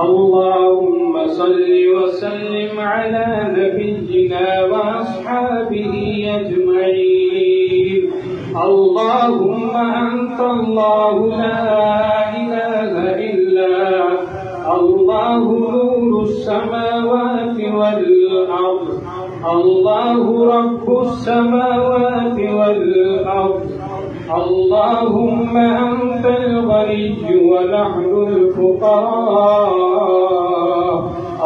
اللهم صل وسلم على نبينا وأصحابه أجمعين. اللهم أنت الله لا إله إلا الله، نور السماوات والأرض، الله رب السماوات والأرض. اللهم أنت الغني ونحن الفقراء،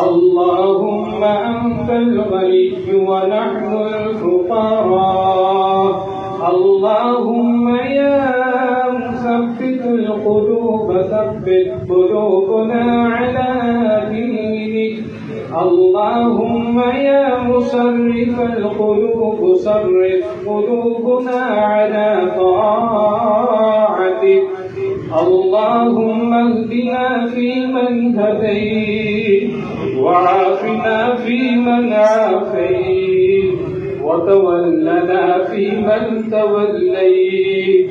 اللهم أنت الغني ونحن الفقراء. اللهم يا مثبت القلوب ثبت قلوبنا على دينك. اللهم يا مصرف القلوب صرف قلوبنا على طاعتك. اللهم اهدنا فيمن هديت، وعافنا فيمن عافيت، وتولنا فيمن توليت،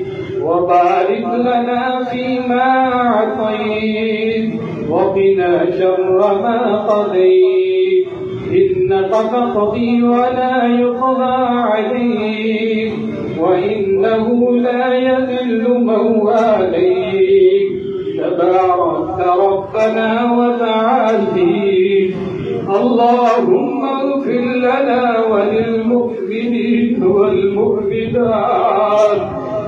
وبارك لنا فيما أعطيت، وقنا شر ما قضيت. إنك تقضي ولا يقضى عليك، وإنه لا يذل من واليك. تباركت ربنا وتعاليت. اللهم اغفر لنا وللمؤمنين والمؤمنات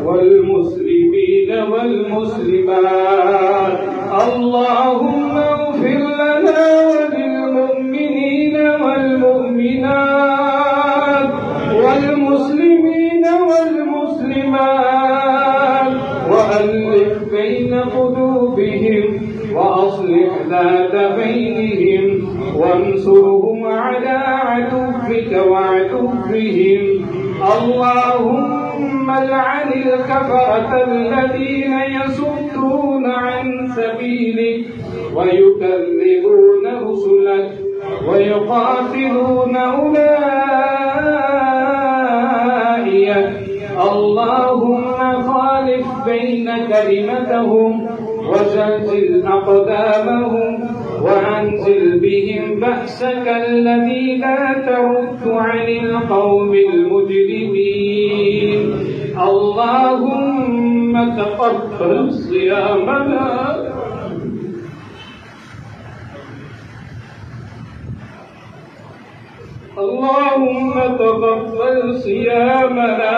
والمسلمين والمسلمات. اللهم اغفر لنا وللمؤمنين والمؤمنات والمسلمين والمسلمات، وألف بين قلوبهم، وأصلح ذات بينهم، وانصرهم على عدوك وعدوهم. اللهم العن الكفرة الذين يصدون عن سبيلك ويكذبون رسلك ويقاتلون أولئك. اللهم خالف بين كلمتهم وزلزل أقدامهم، وأنزل بهم بأسك الذي لا ترد عن القوم المجرمين. اللهم تقبل صيامنا، اللهم تقبل صيامنا،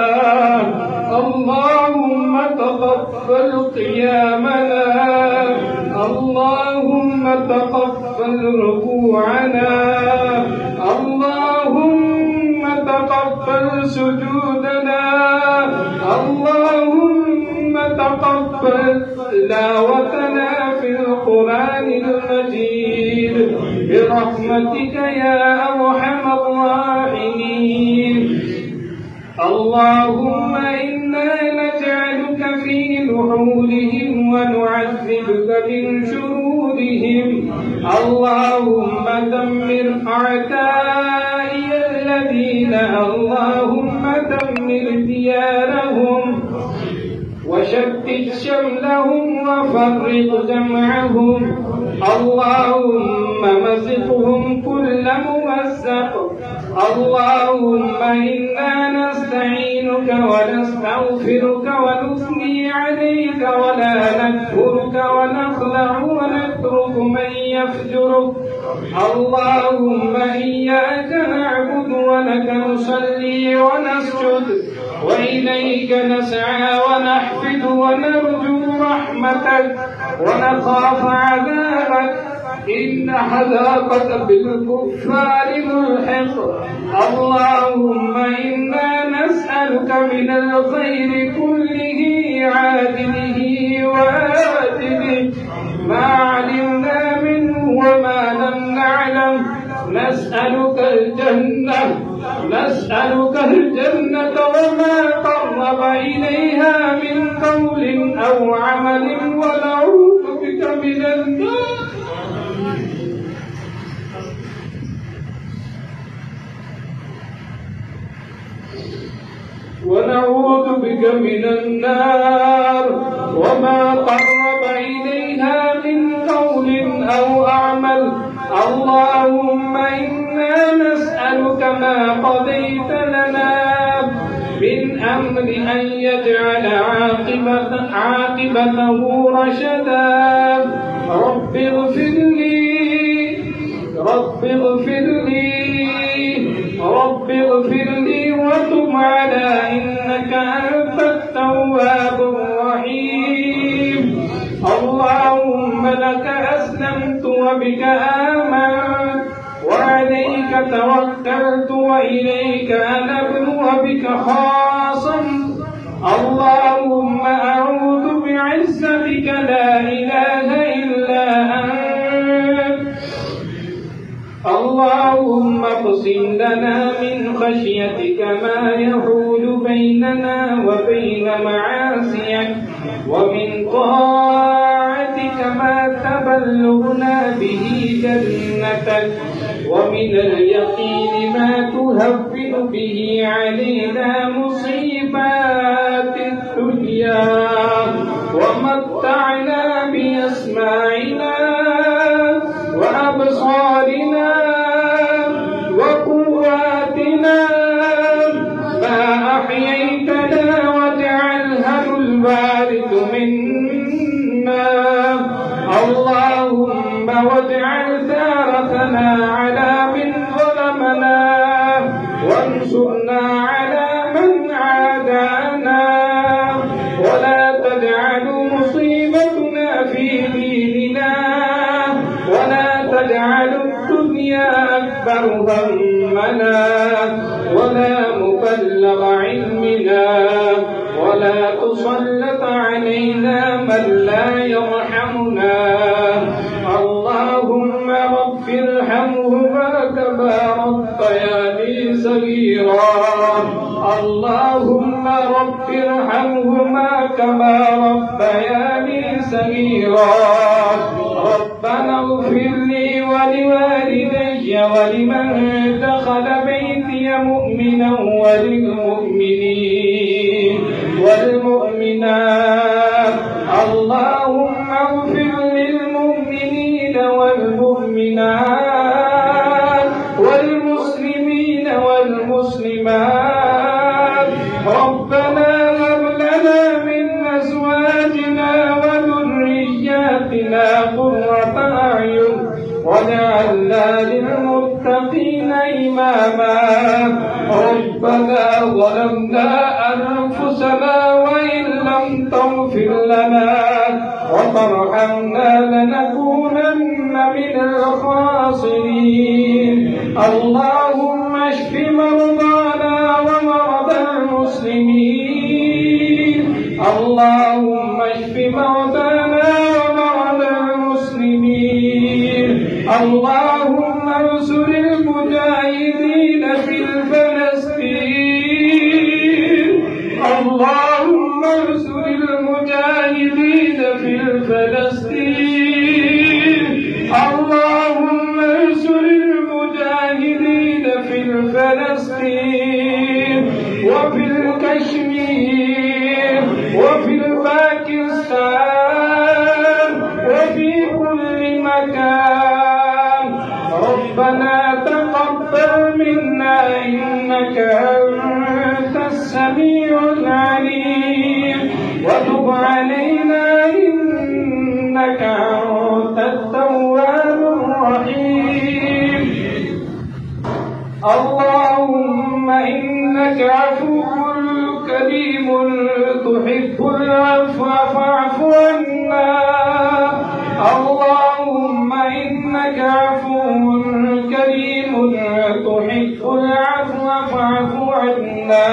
اللهم تقبل قيامنا، اللهم تقبل ركوعنا، اللهم تقبل سجودنا، اللهم تقبل تلاوتنا في القرآن المجيد برحمتك يا أرحم الراحمين. اللهم إنا نجعلك في نحورهم ونعذبك من شرورهم. اللهم دمر أعدائي الذين، اللهم دمر ديارهم وشتت شملهم وفرق جمعهم. اللهم مزقهم كل ممزق. اللهم إنا نستعينك ونستغفرك ونثني عليك ولا نكفرك ونخلع ونترك من يفجرك. اللهم إياك نعبد ولك نصلي ونسجد، وإليك نسعى ونحفد ونرجو رحمتك ونخاف عذابك. إن عذابك بالكفار ملحق. اللهم إنا نسألك من الخير كله عاجله وآجله ما علمنا منه وما لم نعلم. نسألك الجنة، نسألك الجنة وما قرب إليها من قول أو عمل، ونعوذ بك من النار. ونعوذ بك من النار وما قرب إليها من قول اللهم إنا نسألك ما قضيت لنا من أمر أن يجعل عاقبته رشدا. رب اغفر لي وتب على إنك أنت التواب الرحيم. اللهم لك أسلمت وبك آمنت وعليك توكلت وإليك أنبت وبك خاصمت. اللهم أعوذ بعزتك لا إله إلا أنت. اللهم اقسم لنا من خشيتك ما يحول بيننا وبين معاصيك ومن طاعتك ما تبلغنا به جنتك ومن اليقين ما تهون به علينا مصيبات الدنيا ومتعنا بأسماعنا وأبصارنا وقواتنا ما أحييتنا واجعلها الوارث منا. اللهم واجعل ثارتنا على من ظلمنا وانصرنا على من عادانا ولا تجعل مصيبتنا في ديننا ولا تجعل الدنيا أكبر همنا ولا مبلغ علمنا ولا تسلط علينا من لا يرحمنا. اللهم رب ارحمهما كما ربياني صغيرا. اللهم رب ارحمهما كما ربياني صغيرا. ربنا اغفر لي ولوالدي ولمن دخل بيتي مؤمنا وللمؤمنين والمؤمنات. اللهم اغفر للمؤمنين والمؤمنات والمسلمين والمسلمات. ربنا هب لنا من أزواجنا وذرياتنا قرة أعين واجعلنا للمتقين إماما. ربنا ظلمنا أنفسنا وإن لم تغفر لنا وترحمنا لنكونن من الخاسرين. اللهم اشف مرضانا ومرضى المسلمين. اللهم اشف مرضانا ومرضى المسلمين. اللهم انصر المجاهدين في فلسطين. اللهم انصر المجاهدين في فلسطين. اللهم انصر المجاهدين في فلسطين وفي الكشمير وفي باكستان وفي كل مكان. ربنا تقبل منا إنك أنت السميع العليم وتب علينا إنك أنت التواب الرحيم. اللهم إنك عفو كريم تحب العفو فاعف عنا. اللهم إنك عفو كريم تحب العفو فاعف عنا.